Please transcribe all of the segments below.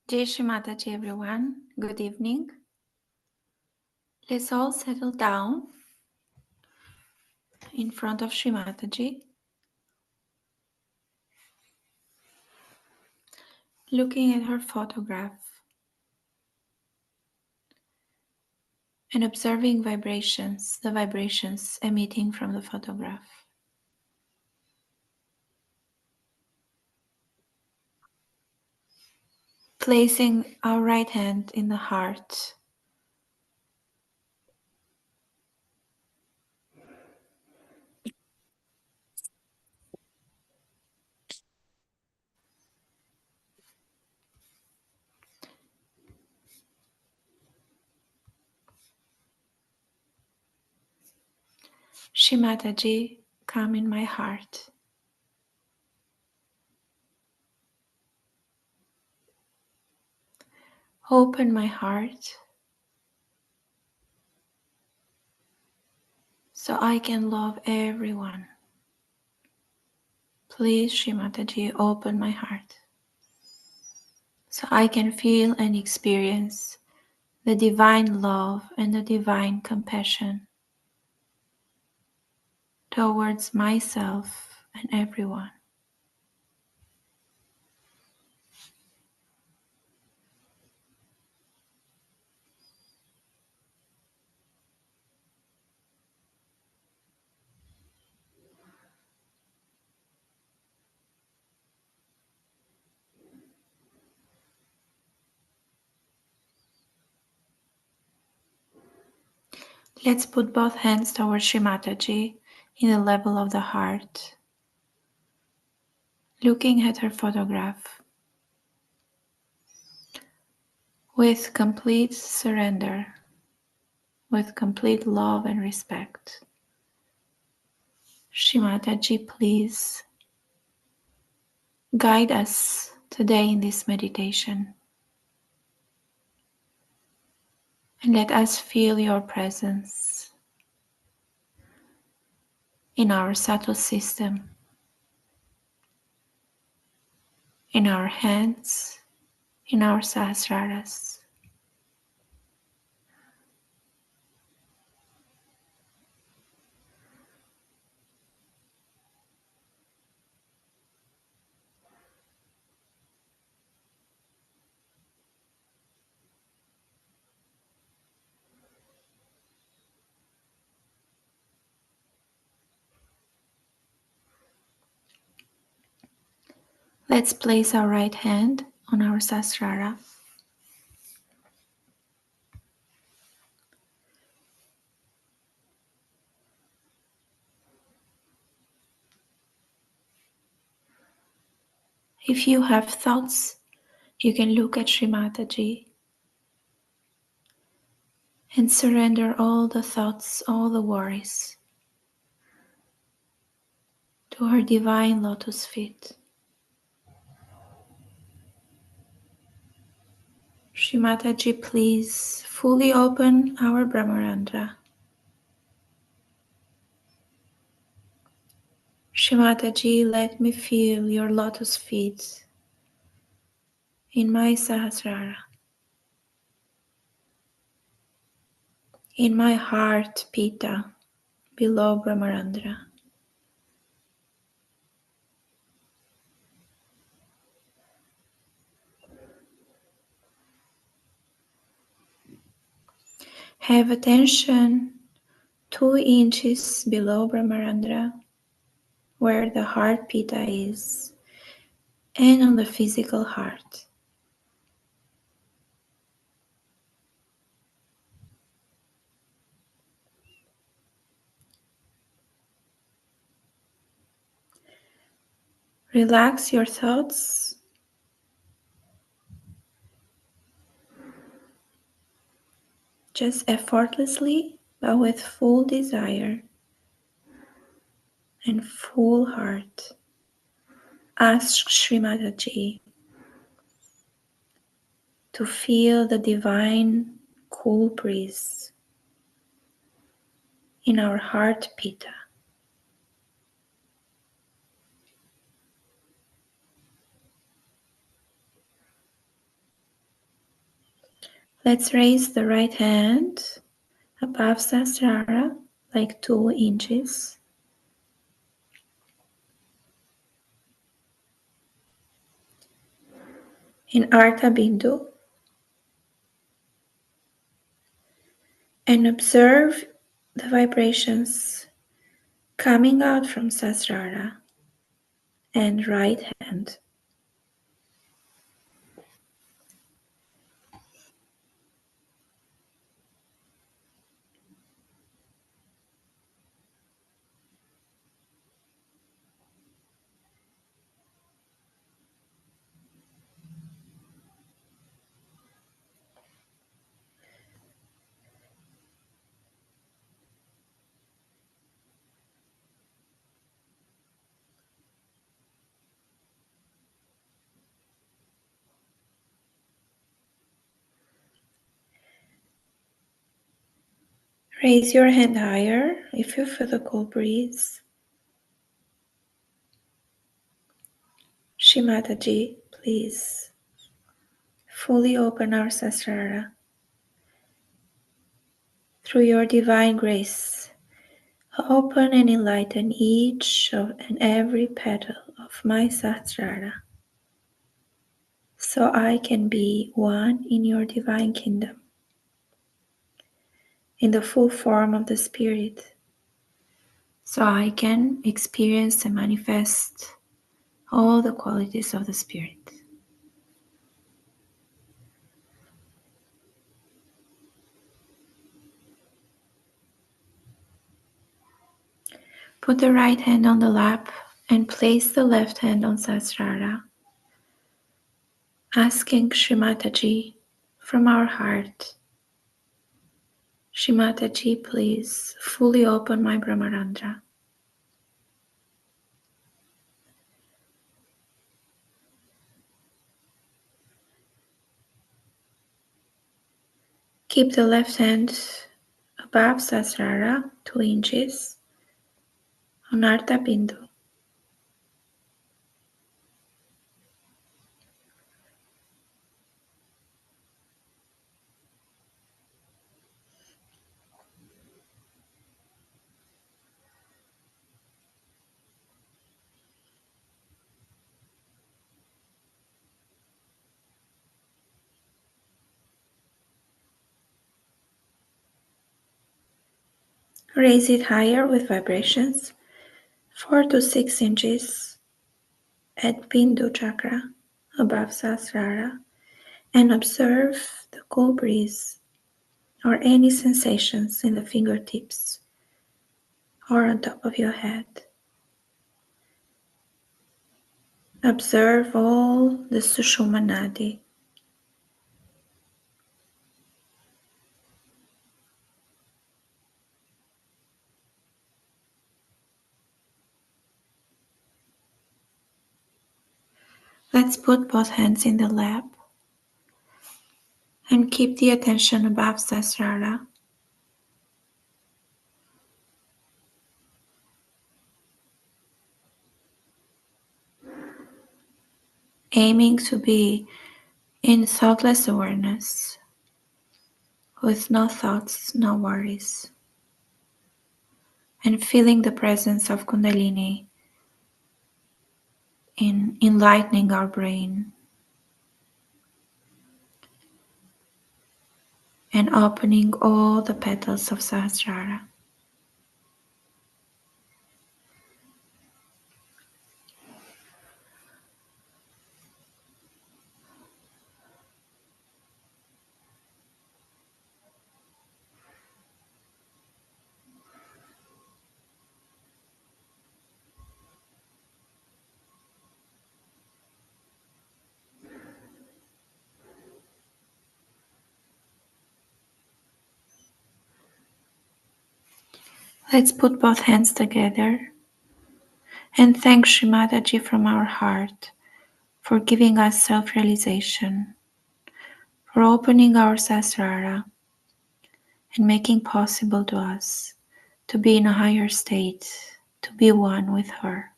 Jai Shri Mataji everyone, good evening. Let's all settle down in front of Shri Mataji, looking at her photograph and observing vibrations, the vibrations emitting from the photograph. Placing our right hand in the heart. Shri Mataji, come in my heart. Open my heart so I can love everyone. Please, Shri Mataji, open my heart so I can feel and experience the divine love and the divine compassion towards myself and everyone. Let's put both hands towards Shri Mataji in the level of the heart, looking at her photograph with complete surrender, with complete love and respect. Shri Mataji, please guide us today in this meditation and let us feel your presence in our subtle system, in our hands, in our sahasraras. Let's place our right hand on our sahasrara. If you have thoughts, you can look at Shri Mataji and surrender all the thoughts, all the worries to her divine lotus feet. Shri Mataji, please fully open our Brahmarandra. Shri Mataji, let me feel your lotus feet in my Sahasrara, in my heart Pita, below Brahmarandra. Have attention 2 inches below Brahmarandra, where the heart Pita is, and on the physical heart. Relax your thoughts. Just effortlessly, but with full desire and full heart. Ask Shri Mataji to feel the divine cool breeze in our heart Pita. Let's raise the right hand above Sahasrara, like 2 inches. In Artha Bindu, and observe the vibrations coming out from Sahasrara and right hand. Raise your hand higher if you feel the cool breeze. Shimataji, please fully open our Sahasrara. Through your divine grace, open and enlighten each and every petal of my Sahasrara, so I can be one in your divine kingdom, in the full form of the Spirit, so I can experience and manifest all the qualities of the Spirit. Put the right hand on the lap and place the left hand on Sahasrara, asking Shrimataji from our heart, Shrimataji, please fully open my Brahmarandra. Keep the left hand above Sahasrara, 2 inches, on Artha Bindu. Raise it higher with vibrations, 4 to 6 inches at Bindu chakra, above Sahasrara, and observe the cool breeze or any sensations in the fingertips or on top of your head. Observe all the Sushumna Nadi. Let's put both hands in the lap and keep the attention above Sahasrara. Aiming to be in thoughtless awareness, with no thoughts, no worries, and feeling the presence of Kundalini in enlightening our brain and opening all the petals of Sahasrara. Let's put both hands together and thank Shri Mataji from our heart for giving us self-realization, for opening our Sahasrara and making possible to us to be in a higher state, to be one with her.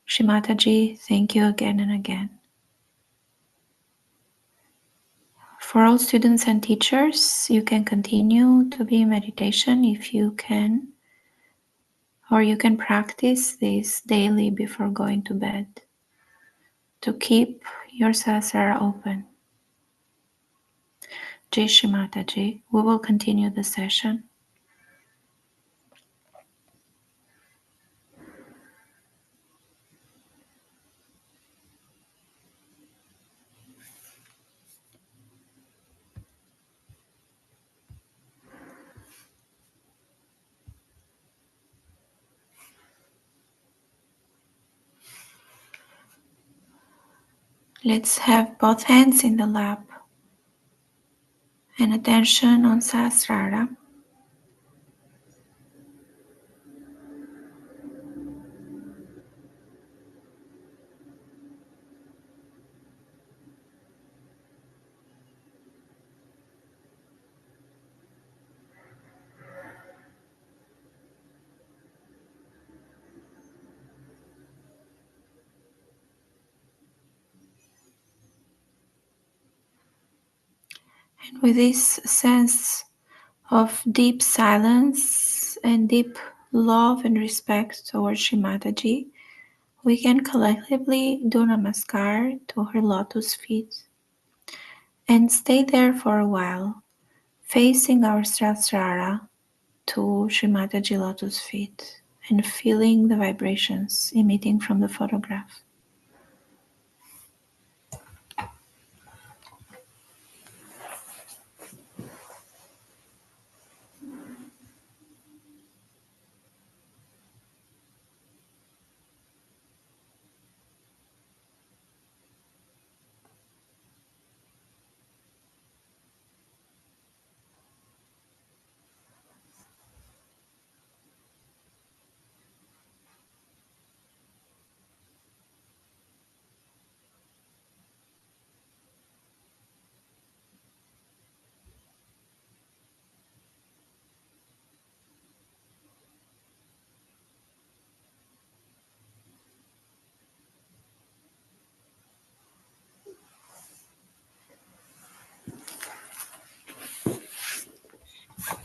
Shri Mataji, thank you again and again For all students and teachers, you can continue to be in meditation if you can, or you can practice this daily before going to bed to keep your Sahasrara open. Jai Shri Mataji. We will continue the session. Let's have both hands in the lap and attention on Sahasrara. And with this sense of deep silence and deep love and respect towards Shri Mataji, we can collectively do Namaskar to her lotus feet and stay there for a while, facing our Sahasrara to Shri Mataji lotus feet and feeling the vibrations emitting from the photograph.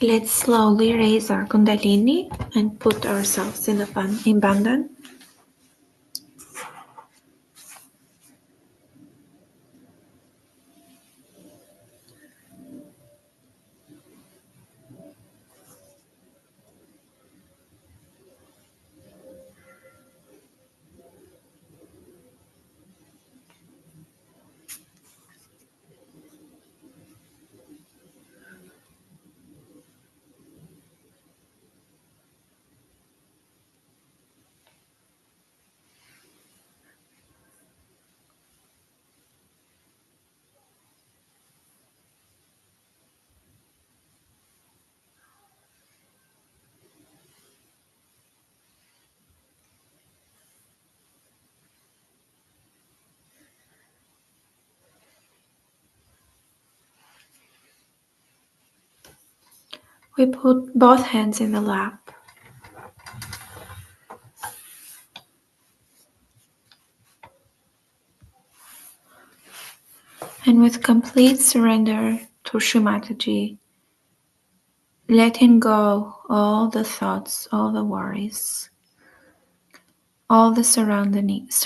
Let's slowly raise our Kundalini and put ourselves in Bandhan. We put both hands in the lap and with complete surrender to Shri Mataji, letting go all the thoughts, all the worries, all the surroundings,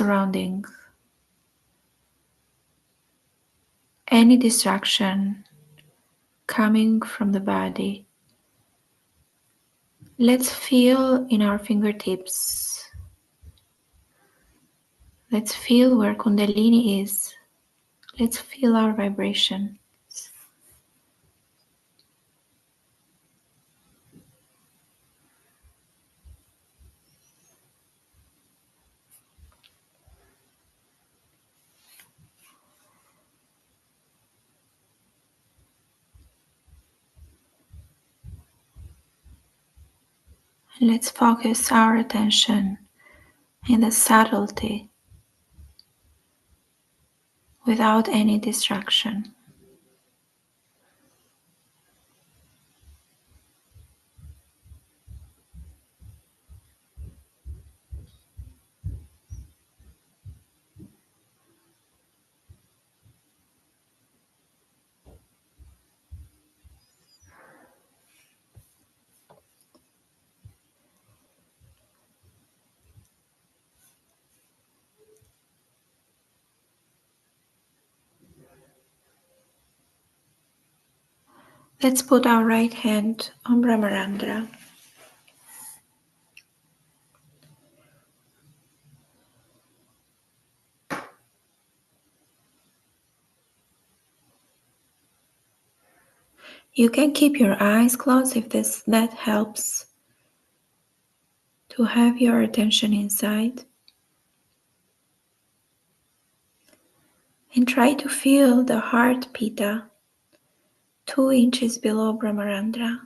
any distraction coming from the body. Let's feel in our fingertips. Let's feel where Kundalini is. Let's feel our vibration. And let's focus our attention in the subtlety without any distraction. Let's put our right hand on Brahmarandra. You can keep your eyes closed if that helps to have your attention inside. And try to feel the heart pita 2 inches below Brahmarandra.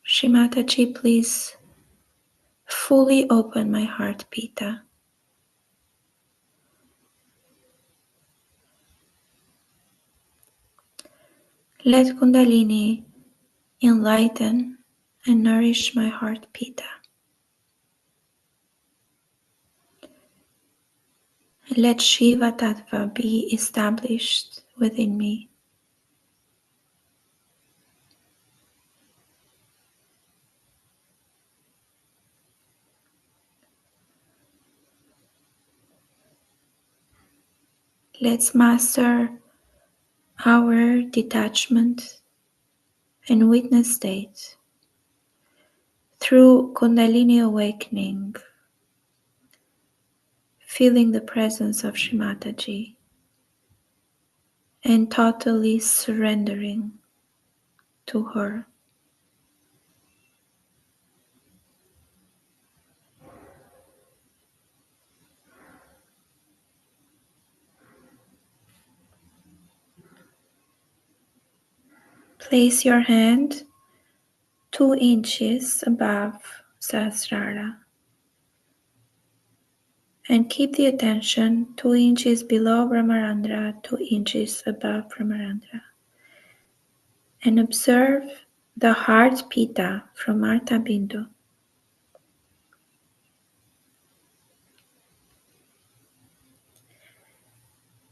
Shri Mataji, please fully open my heart pita. Let Kundalini enlighten and nourish my heart pita. Let Shiva Tattva be established within me. Let's master our detachment and witness state through Kundalini awakening, feeling the presence of Shri Mataji and totally surrendering to her. Place your hand 2 inches above Sahasrara and keep the attention 2 inches below Brahmarandra, 2 inches above Brahmarandra. And observe the heart pita from Martha Bindu.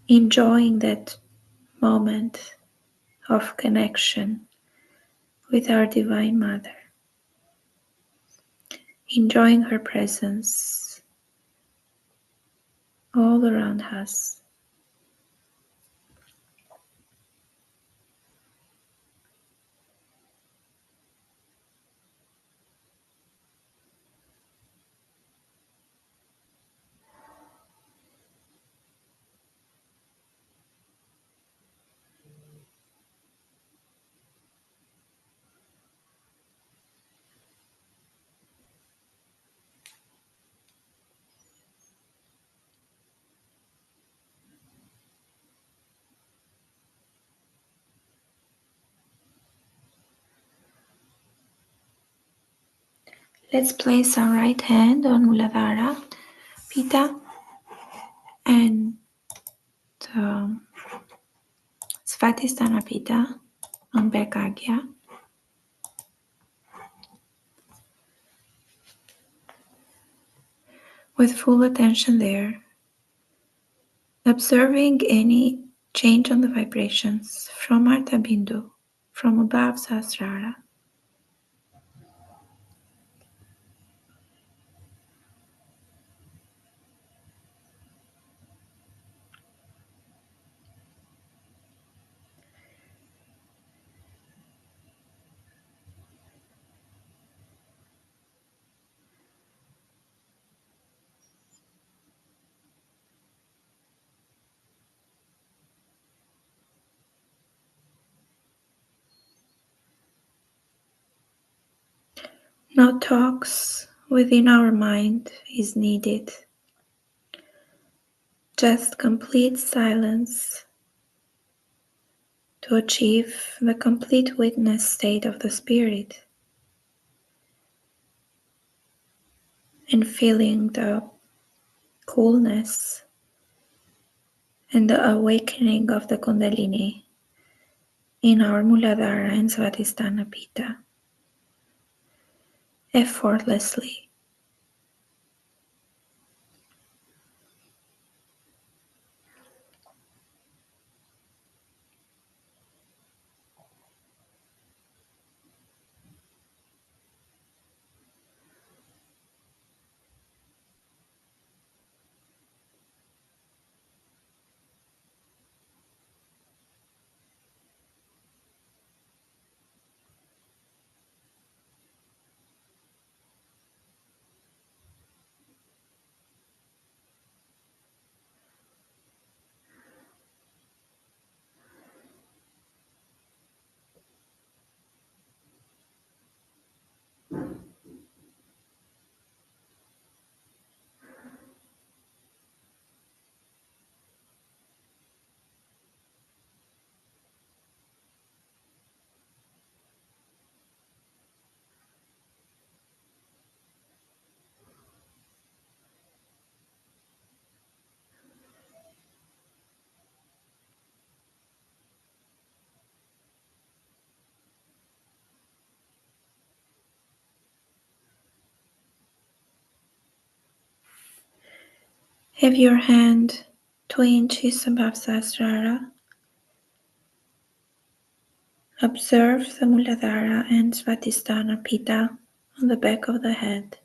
Enjoying that moment of connection with our Divine Mother. Enjoying her presence all around us. Let's place our right hand on Muladhara Pita and Svadhisthana Pita on Bekagya. With full attention there, observing any change on the vibrations from Martha Bindu, from above Sahasrara. No talks within our mind is needed. Just complete silence to achieve the complete witness state of the spirit and feeling the coolness and the awakening of the Kundalini in our Muladhara and Svadhisthana Pita effortlessly. Have your hand 2 inches above Sahasrara. Observe the Muladhara and Svatisthana Pitta on the back of the head.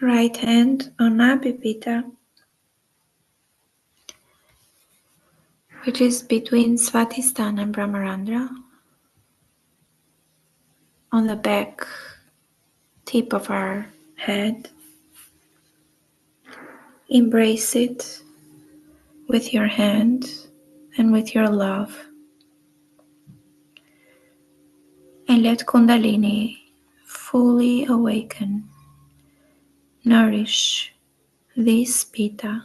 Right hand on Nabhi Pitta, which is between Svatisthana and Brahmarandra, on the back tip of our head. Embrace it with your hand and with your love, and let Kundalini fully awaken, nourish this Pitta,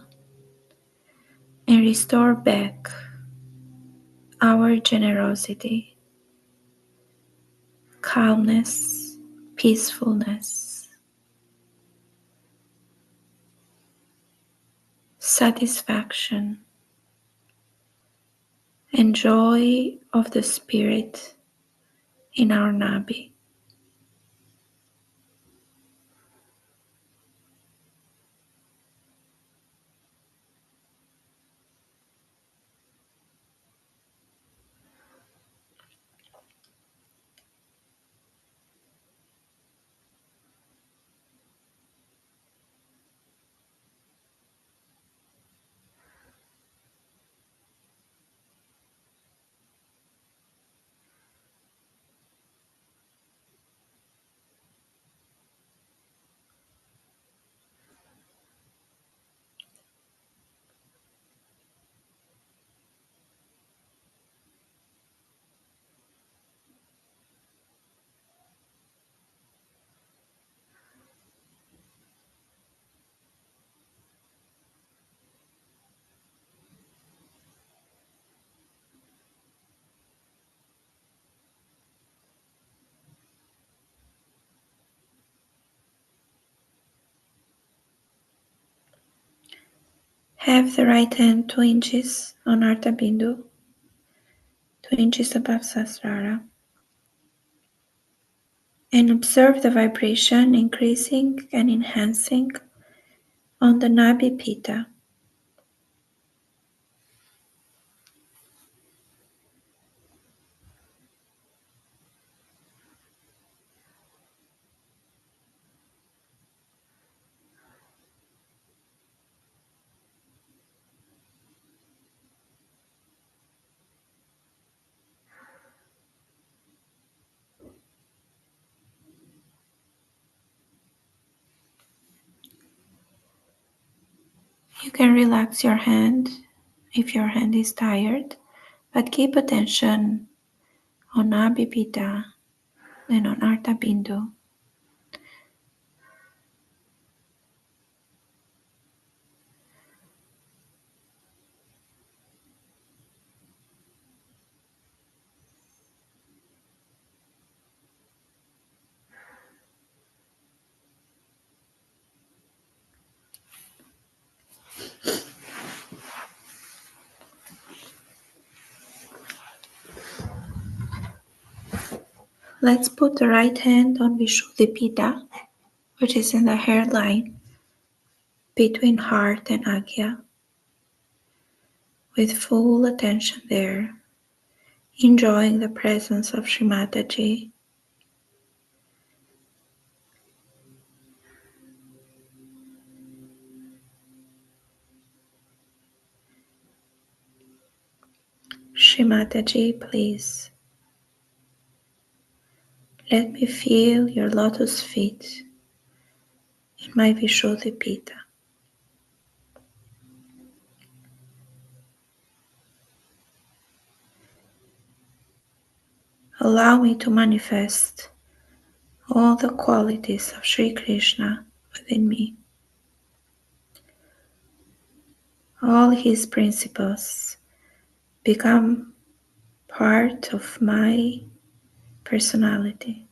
and restore back our generosity, calmness, peacefulness, satisfaction, and joy of the spirit in our Nabi. Have the right hand 2 inches on Artha Bindu, 2 inches above Sahasrara, and observe the vibration increasing and enhancing on the Nabi Pitta. You can relax your hand if your hand is tired, but keep attention on Nabi Pitta and on Artha Bindu. Let's put the right hand on Vishuddhi Pitta, which is in the hairline between heart and Agya, with full attention there, enjoying the presence of Shri Mataji. Shri Mataji, please let me feel your lotus feet in my Vishuddhi Pitta. Allow me to manifest all the qualities of Sri Krishna within me. All his principles become part of my personality.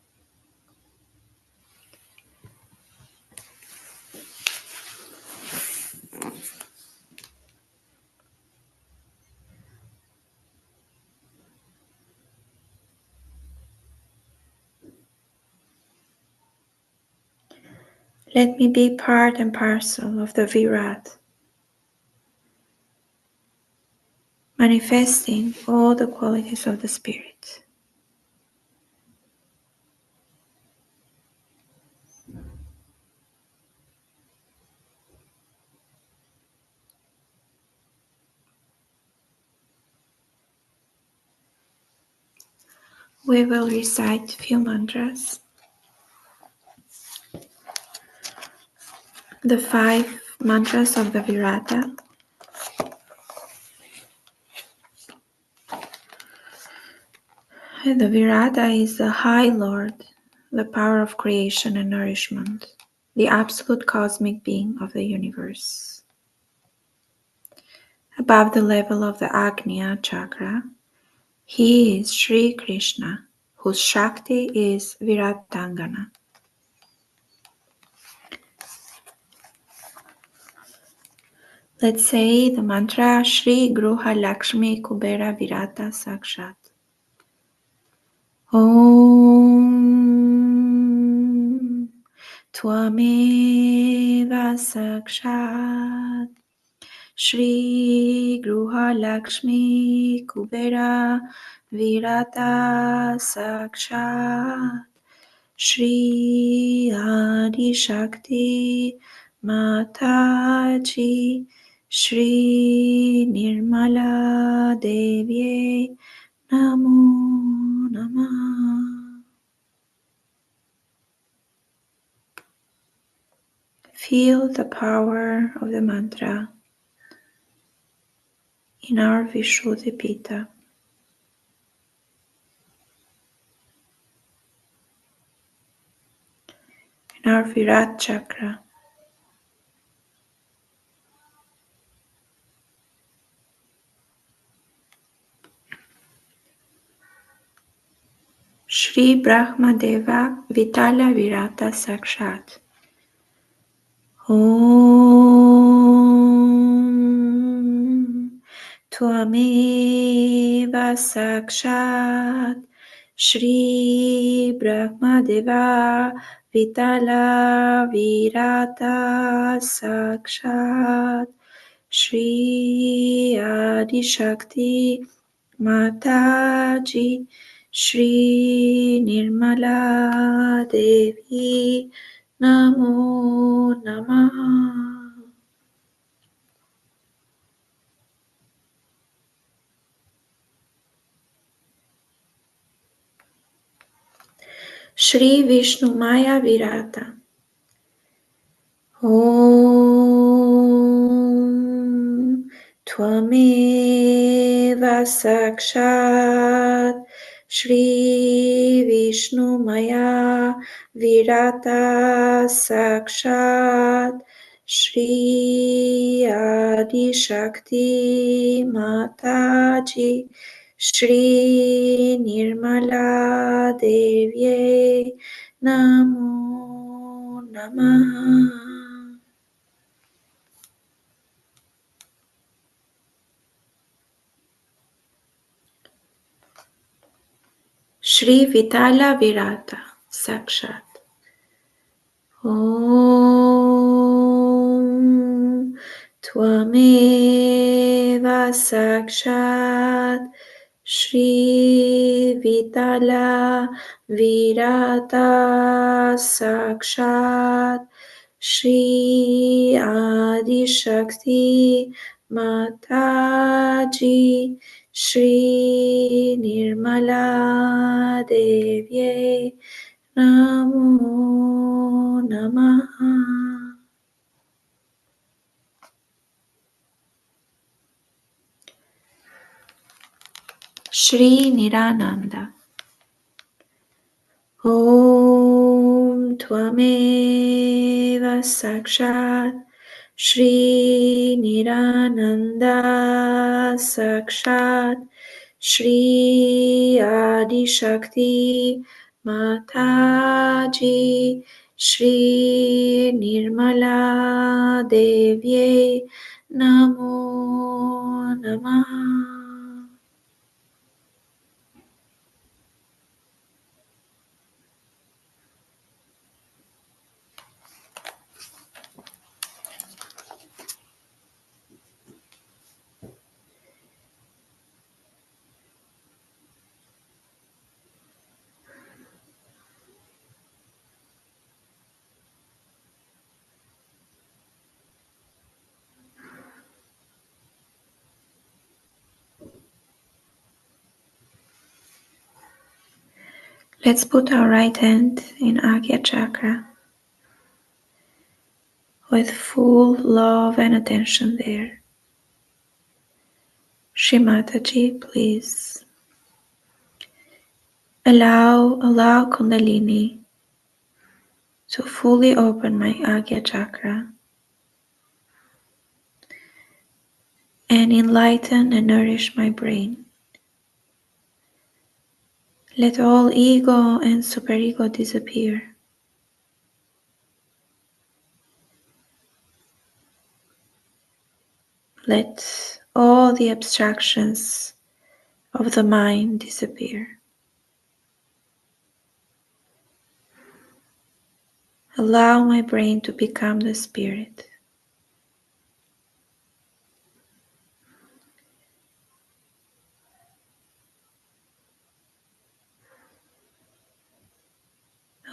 Let me be part and parcel of the Virat, manifesting all the qualities of the Spirit. We will recite a few mantras. The 5 mantras of the Virata. The Virata is the High Lord, the power of creation and nourishment, the absolute cosmic being of the universe. Above the level of the Agnya chakra, he is Sri Krishna, whose Shakti is Viratangana. Let's say the mantra Shri Gruha Lakshmi Kubera Virata Sakshat. Om Tvameva Sakshat Shri Gruha Lakshmi Kubera Virata Sakshat Shri Adi Shakti Mataji Shri Nirmala Devi Namo Namah. Feel the power of the mantra in our Vishuddhipita, in our Virat chakra. Shri Brahma Deva Vitala Virata Sakshat. Om Tvameva Sakshat Shri Brahma Deva Vitala Virata Sakshat Shri Adi Shakti Mataji Shri Nirmala Devi Namo Namah. Shri Vishnu Maya Virata. Om Tvameva Sakshat Shri Vishnu Maya Virata Sakshat Shri Adi Shakti Mataji Shri Nirmala Devi Namo Namah. Shri Vitala Virata Sakshat. Om Tvameva Sakshat Shri Vitala Virata Sakshat Shri Adi Shakti Mataji Shri Nirmala Devi Namo Namah. Shri Nirananda. Tvameva Sakshat Shri Nirananda Sakshat Shri Adi Shakti Mataji Shri Nirmala Devye Namo Namaha. Let's put our right hand in Agya Chakra with full love and attention there. Shri Mataji, please allow Kundalini to fully open my Agya Chakra and enlighten and nourish my brain. Let all ego and superego disappear. Let all the abstractions of the mind disappear. Allow my brain to become the spirit.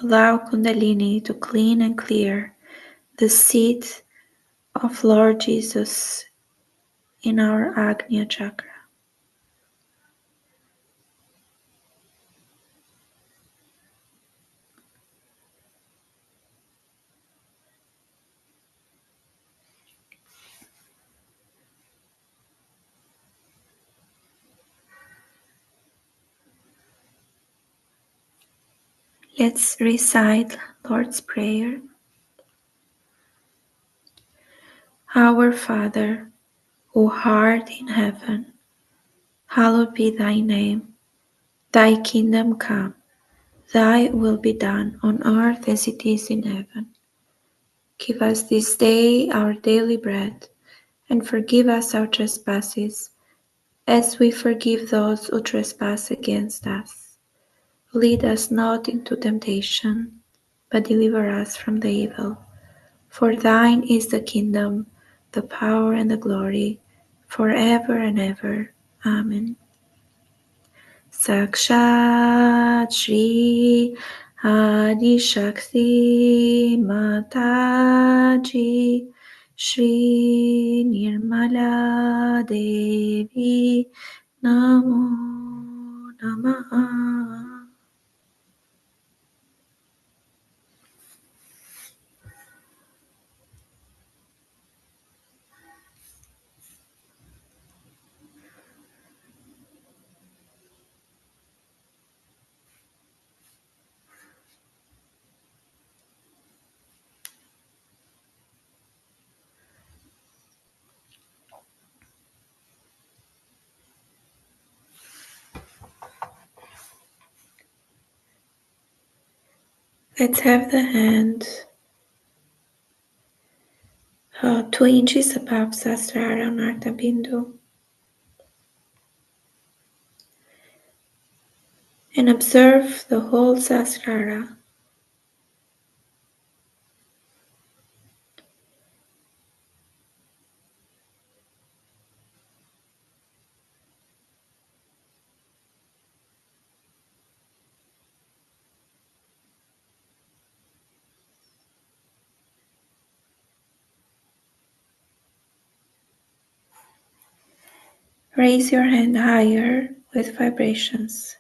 Allow Kundalini to clean and clear the seat of Lord Jesus in our Agnya Chakra. Let's recite Lord's Prayer. Our Father, who art in heaven, hallowed be thy name. Thy kingdom come, thy will be done on earth as it is in heaven. Give us this day our daily bread, and forgive us our trespasses, as we forgive those who trespass against us. Lead us not into temptation, but deliver us from the evil. For thine is the kingdom, the power, and the glory, forever and ever. Amen. Sakshat Shri Adi Shakti Mataji Shri Nirmala Devi Namo Namaha. Let's have the hand 2 inches above Sahasrara Narta Bindu and observe the whole Sahasrara. Raise your hand higher with vibrations.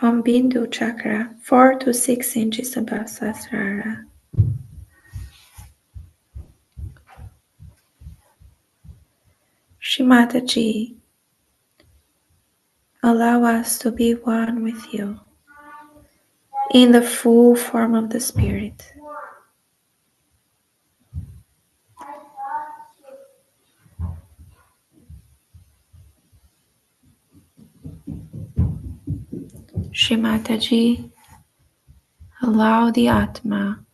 On Bindu Chakra, 4 to 6 inches above Sahasrara. Shri Mataji, allow us to be one with you. in the full form of the Spirit. Shri Mataji, allow the Atma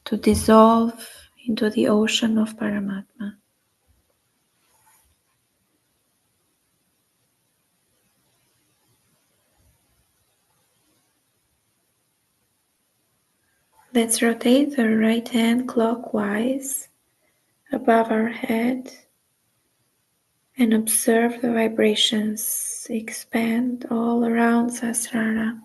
to dissolve into the ocean of Paramatma. Let's rotate the right hand clockwise above our head and observe the vibrations expand all around Sahasrara.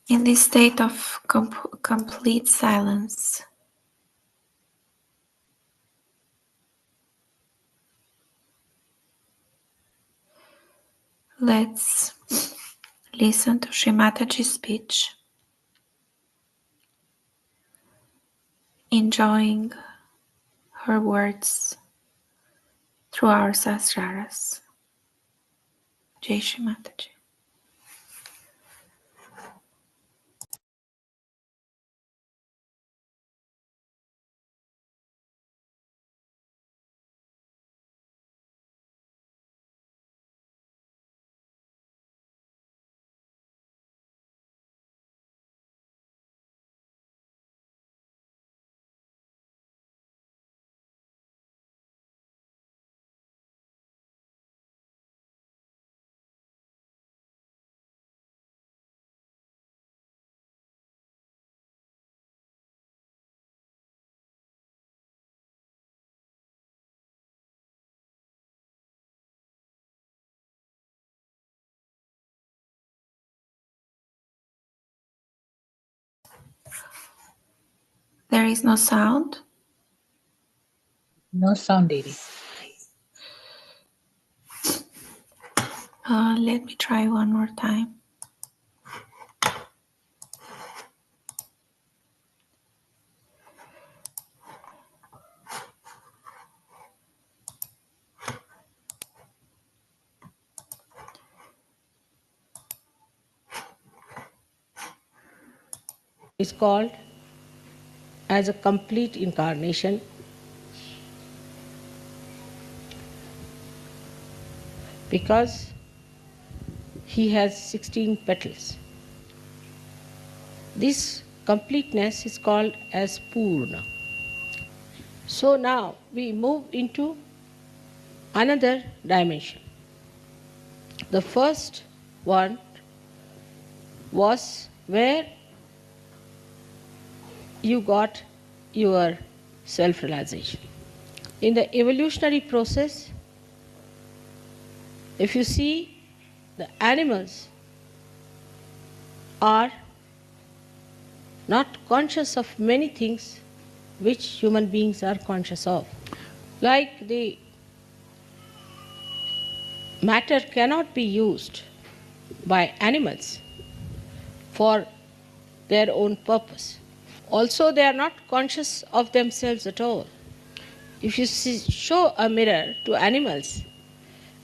In this state of complete silence, let's listen to Shri Mataji's speech, enjoying her words through our sahasraras. Jai Shri Mataji. There is no sound? No sound, Devi. Let me try one more time. Is called as a complete incarnation because he has 16 petals. This completeness is called as Purna. So now we move into another dimension. The first one was where you got your self-realization. In the evolutionary process, if you see, the animals are not conscious of many things which human beings are conscious of. Like the matter cannot be used by animals for their own purpose. Also, they are not conscious of themselves at all. If you show a mirror to animals,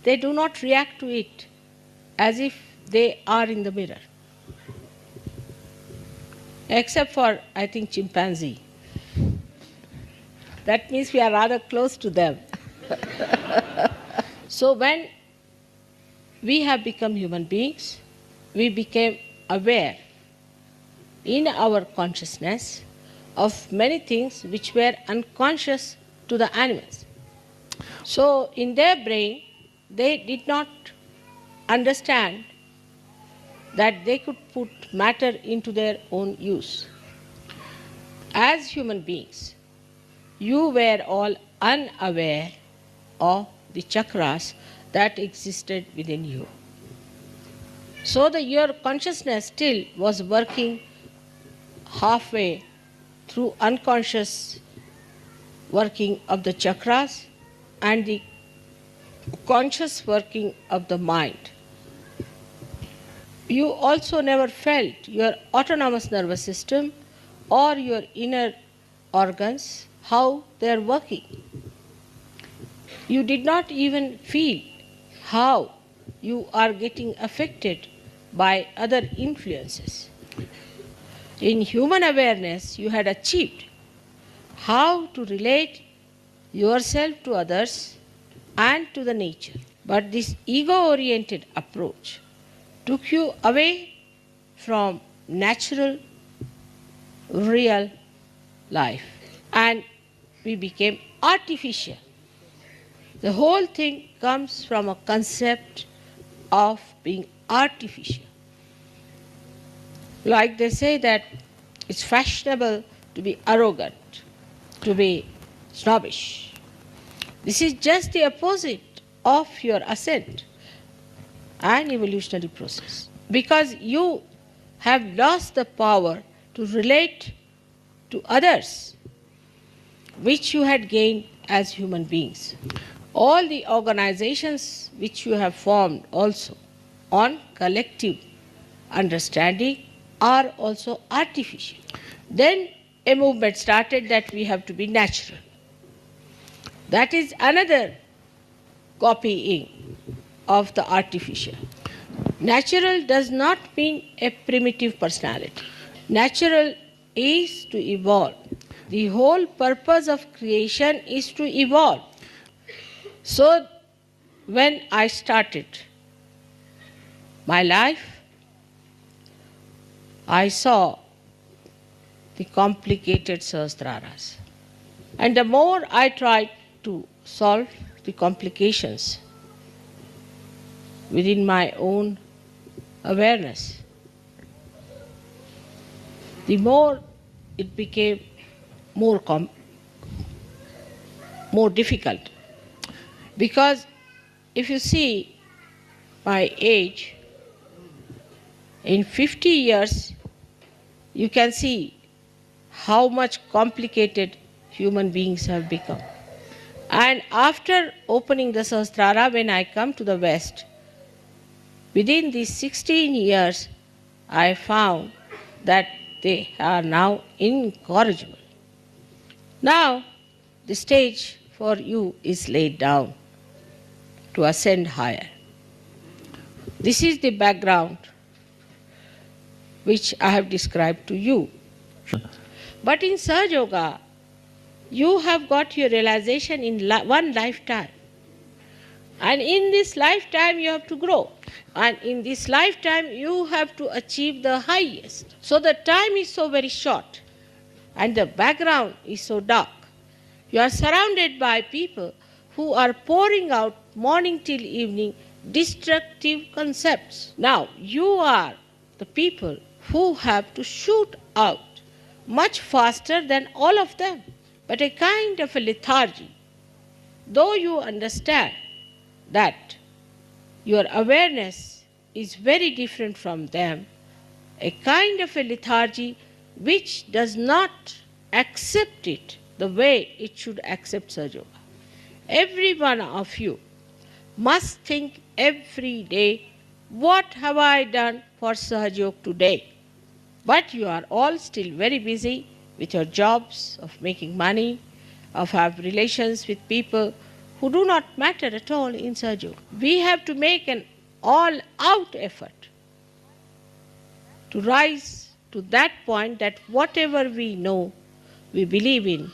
they do not react to it as if they are in the mirror. Except for, I think, chimpanzee. That means we are rather close to them. So when we have become human beings, we became aware in our consciousness of many things which were unconscious to the animals. So in their brain, they did not understand that they could put matter into their own use. As human beings, you were all unaware of the chakras that existed within you. So your consciousness still was working halfway through unconscious working of the chakras and the conscious working of the mind. You also never felt your autonomous nervous system or your inner organs, how they are working. You did not even feel how you are getting affected by other influences. In human awareness, you had achieved how to relate yourself to others and to the nature. But this ego-oriented approach took you away from natural, real life. And we became artificial. The whole thing comes from a concept of being artificial. Like they say that it's fashionable to be arrogant, to be snobbish. This is just the opposite of your ascent and evolutionary process. Because you have lost the power to relate to others, which you had gained as human beings. All the organizations which you have formed also on collective understanding are also artificial. Then a movement started that we have to be natural. That is another copying of the artificial. Natural does not mean a primitive personality. Natural is to evolve. The whole purpose of creation is to evolve. So, when I started my life, I saw the complicated sahasraras. And the more I tried to solve the complications within my own awareness, the more it became more difficult. Because if you see my age, in 50 years, you can see how much complicated human beings have become. And after opening the Sahasrara, when I come to the West, within these 16 years, I found that they are now incorrigible. Now, the stage for you is laid down to ascend higher. This is the background which I have described to you. But in Sahaja Yoga, you have got your realization in one lifetime. And in this lifetime, you have to grow. And in this lifetime, you have to achieve the highest. So the time is so very short, and the background is so dark. You are surrounded by people who are pouring out morning till evening destructive concepts. Now, you are the people who have to shoot out much faster than all of them, but a kind of a lethargy. Though you understand that your awareness is very different from them, a kind of a lethargy which does not accept it the way it should accept Sahaja Yoga. Every one of you must think every day, what have I done for Sahaja Yoga today? But you are all still very busy with your jobs, of making money, of have relations with people who do not matter at all in Sahaja Yoga. We have to make an all-out effort to rise to that point that whatever we know, we believe in,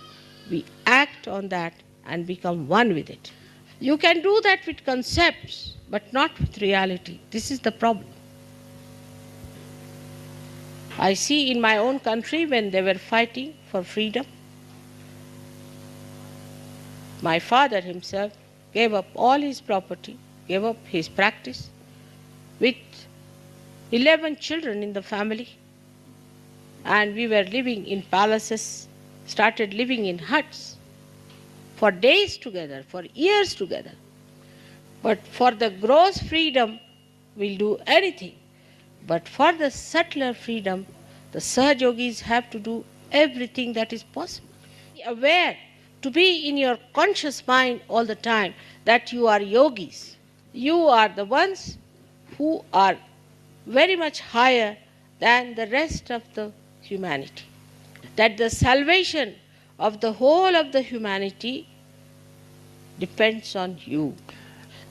we act on that and become one with it. You can do that with concepts, but not with reality. This is the problem. I see in my own country when they were fighting for freedom, my father himself gave up all his property, gave up his practice with 11 children in the family, and we were living in palaces, started living in huts for days together, for years together. But for the gross freedom, we'll do anything. But for the subtler freedom, the Sahaja Yogis have to do everything that is possible. Be aware, to be in your conscious mind all the time that you are yogis. You are the ones who are very much higher than the rest of the humanity. That the salvation of the whole of the humanity depends on you.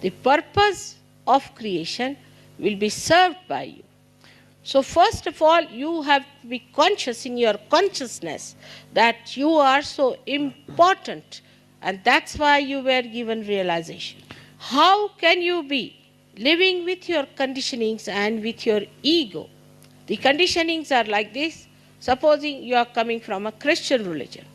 The purpose of creation will be served by you. So first of all, you have to be conscious in your consciousness that you are so important, and that's why you were given realization. How can you be living with your conditionings and with your ego? The conditionings are like this. Supposing you are coming from a Christian religion,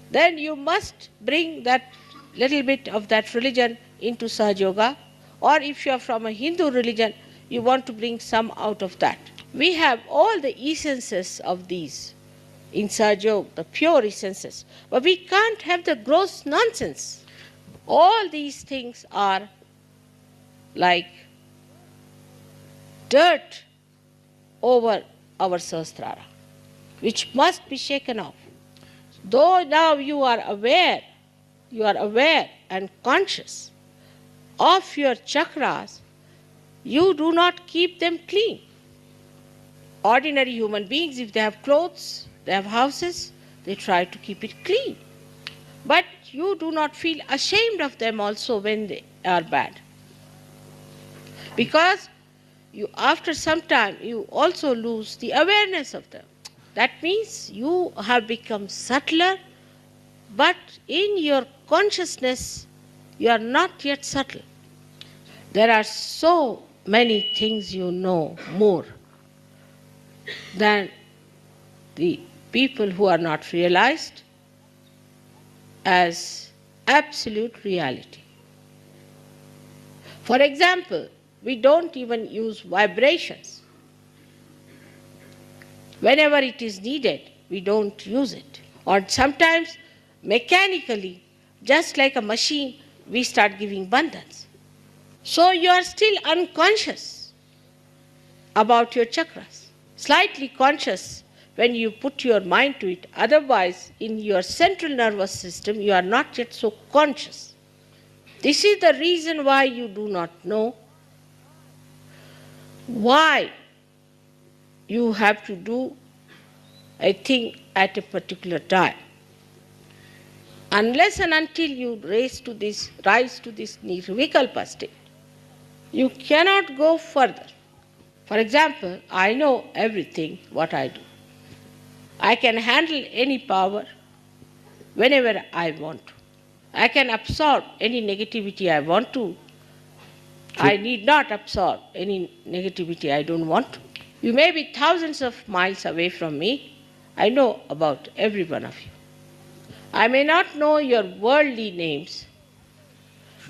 then you must bring that little bit of that religion into Sahaja Yoga. Or if you are from a Hindu religion, you want to bring some out of that. We have all the essences of these in Sahaja Yoga, the pure essences. But we can't have the gross nonsense. All these things are like dirt over our Sahasrara, which must be shaken off. Though now you are aware and conscious of your chakras, you do not keep them clean. Ordinary human beings, if they have clothes, they have houses, they try to keep it clean. But you do not feel ashamed of them also when they are bad. Because after some time, you also lose the awareness of them. That means you have become subtler, but in your consciousness, you are not yet subtle. There are so many things you know more than the people who are not realized as absolute reality. For example, we don't even use vibrations. Whenever it is needed, we don't use it. Or sometimes mechanically, just like a machine, we start giving bandhans. So you are still unconscious about your chakras. Slightly conscious when you put your mind to it. Otherwise, in your central nervous system, you are not yet so conscious. This is the reason why you do not know why you have to do a thing at a particular time. Unless and until you rise to this nirvikalpa state, you cannot go further. For example, I know everything what I do. I can handle any power whenever I want to. I can absorb any negativity I want to. I need not absorb any negativity I don't want to. You may be thousands of miles away from me. I know about every one of you. I may not know your worldly names,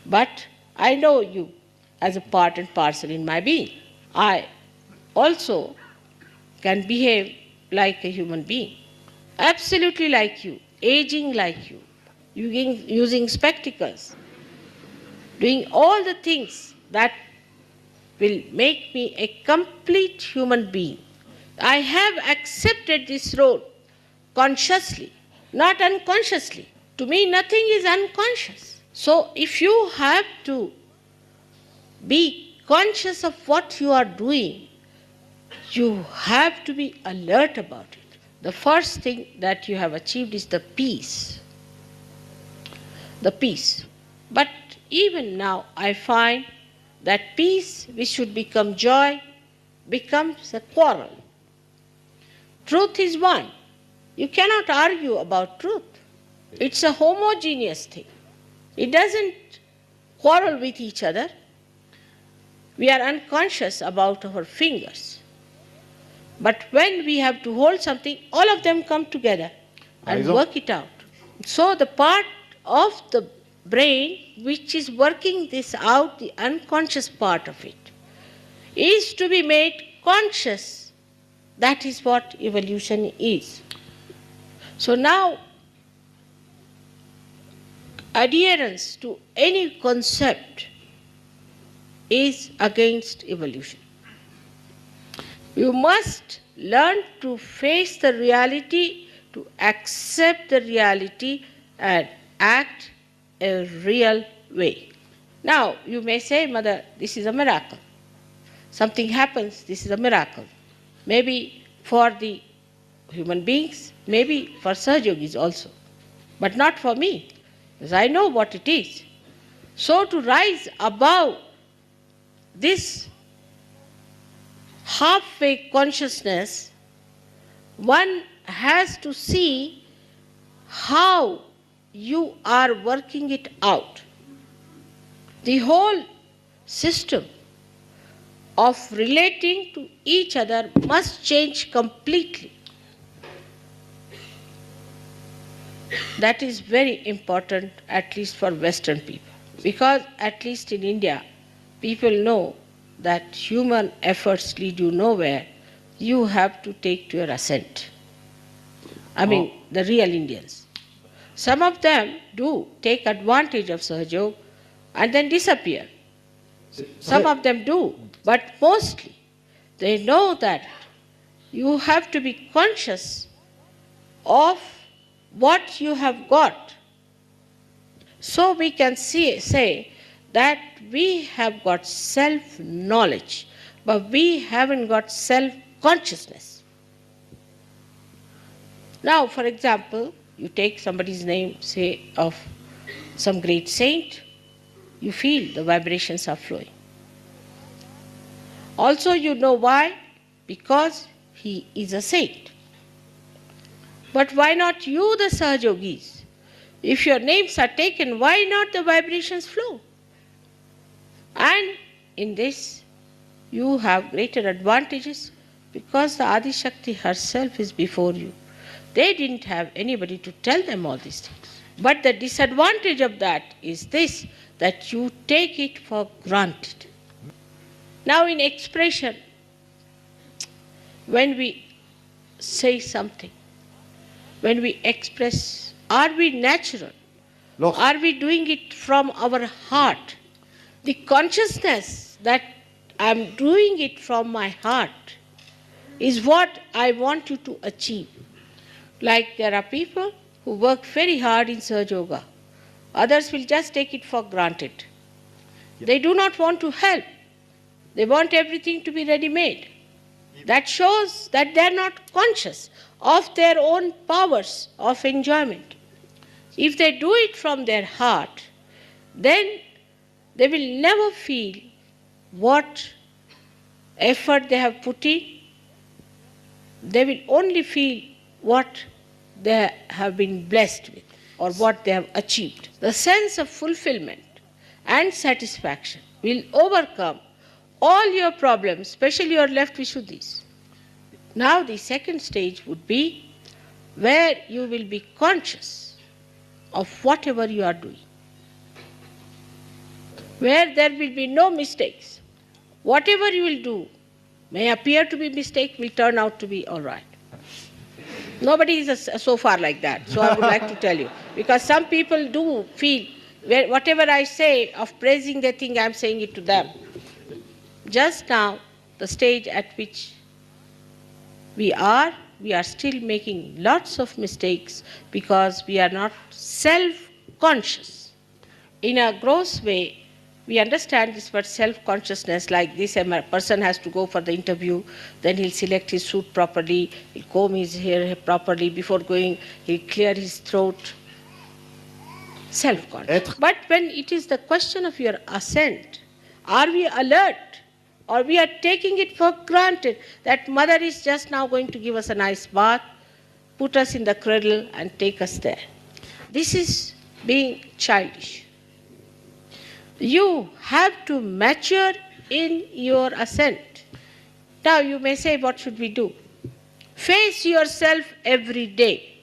but I know you as a part and parcel in my being. I also can behave like a human being, absolutely like you, aging like you, using spectacles, doing all the things that will make me a complete human being. I have accepted this role consciously, not unconsciously. To me, nothing is unconscious. So, if you have to be conscious of what you are doing, you have to be alert about it. The first thing that you have achieved is the peace. The peace. But even now, I find that peace, which should become joy, becomes a quarrel. Truth is one. You cannot argue about truth. It's a homogeneous thing. It doesn't quarrel with each other. We are unconscious about our fingers. But when we have to hold something, all of them come together and work it out. So the part of the brain which is working this out, the unconscious part of it, is to be made conscious. That is what evolution is. So now, adherence to any concept is against evolution. You must learn to face the reality, to accept the reality, and act a real way. Now, you may say, Mother, this is a miracle. Something happens, this is a miracle. Maybe for the human beings, maybe for Sahajogis also, but not for me, because I know what it is. So to rise above this halfway consciousness, one has to see how you are working it out. The whole system of relating to each other must change completely. That is very important, at least for Western people, because at least in India, people know that human efforts lead you nowhere. You have to take to your ascent. I mean, the real Indians. Some of them do take advantage of Sahajog and then disappear. Some of them do, but mostly they know that you have to be conscious of what you have got. So we can say that we have got self-knowledge, but we haven't got self-consciousness. Now, for example, you take somebody's name, say, of some great saint, you feel the vibrations are flowing. Also, you know why? Because he is a saint. But why not you, the Sahajogis? If your names are taken, why not the vibrations flow? And in this, you have greater advantages because the Adi Shakti herself is before you. They didn't have anybody to tell them all these things. But the disadvantage of that is this, that you take it for granted. Now in expression, when we say something, when we express, are we natural? Are we doing it from our heart? The consciousness that I'm doing it from my heart is what I want you to achieve. Like there are people who work very hard in Sahaja Yoga. Others will just take it for granted. They do not want to help. They want everything to be ready-made. That shows that they are not conscious of their own powers of enjoyment. If they do it from their heart, then they will never feel what effort they have put in. They will only feel what they have been blessed with or what they have achieved. The sense of fulfillment and satisfaction will overcome all your problems, especially your left Vishuddhis. Now the second stage would be where you will be conscious of whatever you are doing, where there will be no mistakes. Whatever you will do may appear to be mistake, will turn out to be all right. Nobody is so far like that, so I would like to tell you. Because some people do feel, whatever I say of praising, they think I am saying it to them. Just now, the stage at which we are still making lots of mistakes because we are not self-conscious. In a gross way, we understand this word self-consciousness like this. A person has to go for the interview, then he'll select his suit properly, he'll comb his hair properly, before going he'll clear his throat. Self-conscious. But when it is the question of your ascent, are we alert? Or we are taking it for granted that mother is just now going to give us a nice bath, put us in the cradle and take us there. This is being childish. You have to mature in your ascent. Now you may say, what should we do? Face yourself every day.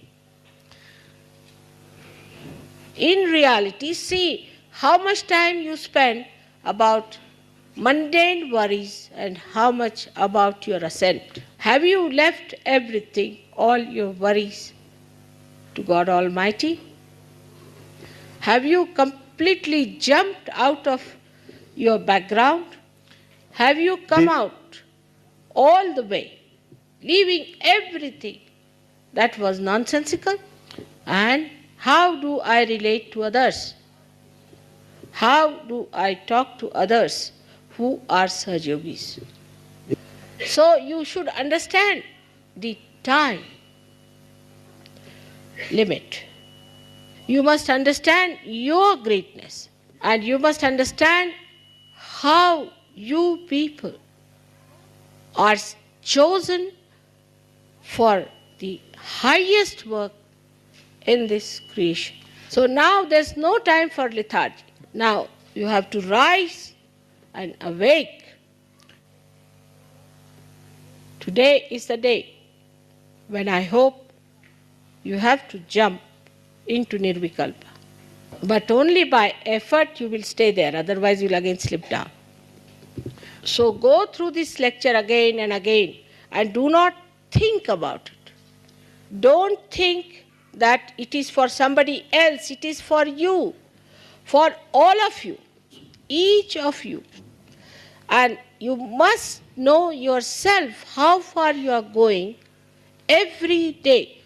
In reality, see how much time you spend about mundane worries and how much about your ascent. Have you left everything, all your worries, to God Almighty? Have you completely jumped out of your background? Have you come out all the way, leaving everything that was nonsensical? And how do I relate to others? How do I talk to others who are Sahaja Yogis? So you should understand the time limit. You must understand your greatness, and you must understand how you people are chosen for the highest work in this creation. So now there's no time for lethargy. Now you have to rise and awake. Today is the day when I hope you have to jump into Nirvikalpa. But only by effort you will stay there, otherwise you will again slip down. So go through this lecture again and again and do not think about it. Don't think that it is for somebody else, it is for you, for all of you, each of you. And you must know yourself how far you are going every day.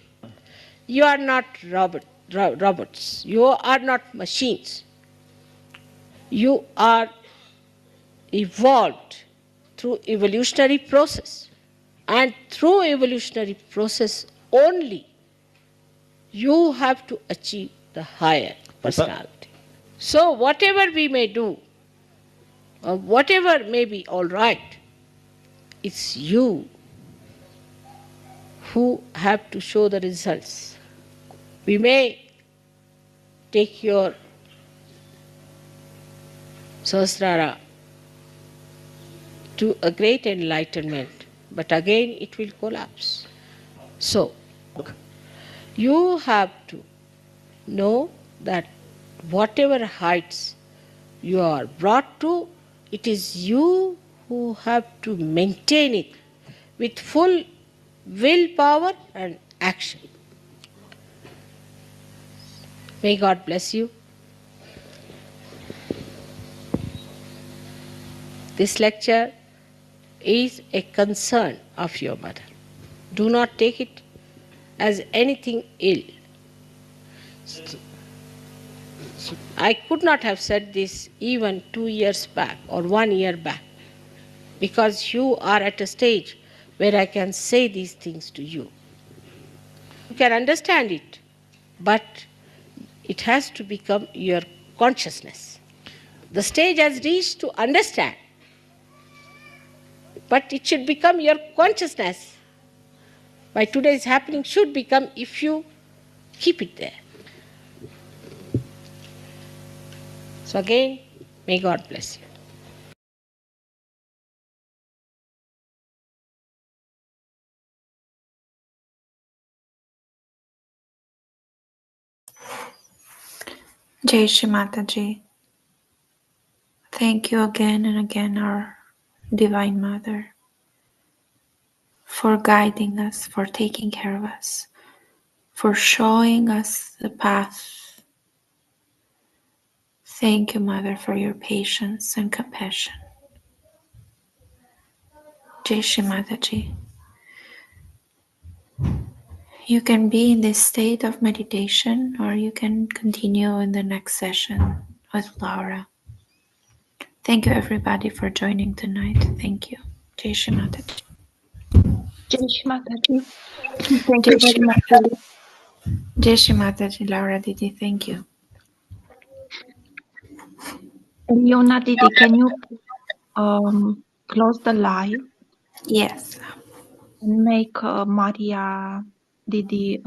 You are not robots. You are not machines. You are evolved through evolutionary process. And through evolutionary process only, you have to achieve the higher personality. So whatever we may do, or whatever may be all right, it's you who have to show the results. We may take your Sahasrara to a great enlightenment, but again it will collapse. So, you have to know that whatever heights you are brought to, it is you who have to maintain it with full willpower and action. May God bless you. This lecture is a concern of your mother. Do not take it as anything ill. I could not have said this even 2 years back or 1 year back, because you are at a stage where I can say these things to you. You can understand it, but it has to become your consciousness. The stage has reached to understand, but it should become your consciousness. By today's happening should become, if you keep it there. So again, may God bless you. Jai Shri Mataji. Thank you again and again, our Divine Mother, for guiding us, for taking care of us, for showing us the path. Thank you, Mother, for your patience and compassion. Jai Shri Mataji. You can be in this state of meditation, or you can continue in the next session with Laura. Thank you, everybody, for joining tonight. Thank you. Jai Shri Mataji. Jai Shri Mataji. Thank Jai you very Shri much. Jai Shri Mataji, Laura Didi. Thank you. Leona Didi, can you close the live Yes. and make Maria Didi